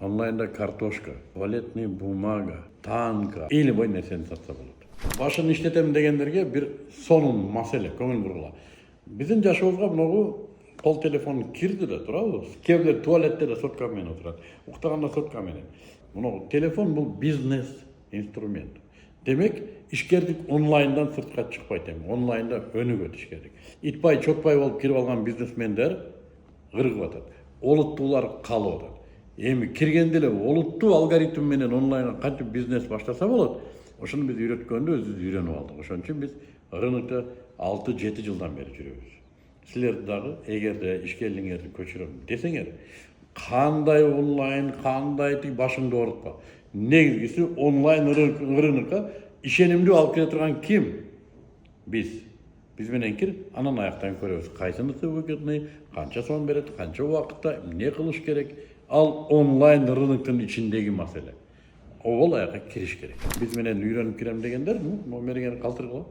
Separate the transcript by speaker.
Speaker 1: Онлайнда картошка, туалетный бумага, танка, или бой нерсени сатса болот. Башын иштетем дегендерге бир сонун маселе, көңүл бургула. Биздин жашыбызга могу кол телефон кирди да турабы? Кээ бирөө туалетте да сотка менен отурат, уктаганда сотка менен. Мына телефон бул бизнес инструмент. Демек, ишкердик онлайндан сыртка чыкпайт эми, онлайнда өнүгөт ишкердик. Итбай, чотпай болуп кирип алган бизнесмендер кыргып атат. Олуттуулар калып атат. Эми киргенде эле олуттуу алгоритм менен онлайн кантип бизнес баштаса болот? Ошону биз үйрөткөндө өзүбүз үйрөнүп алдык. Ошон үчүн биз рынокто 6-7 жылдан бери жүрөбүз. Силер дагы эгерде ишкерлигиңерди көчүрөм десеңер, кандай онлайн, кандай башыңды оорутпа. Негизгиси онлайн рынокко ишенимдүү алып келе турган ким? Биз. Биз менен кир, анан аяктан көрөбүз. Кайсынысы выгодный, канча сом берет, канча убакытта эмне кылыш керек? Ал онлайн рыноктун ичиндеги маселе. Ол аякка кириш керек. Биз менен үйрөнүп кирем дегендер, номерин калтыргыла.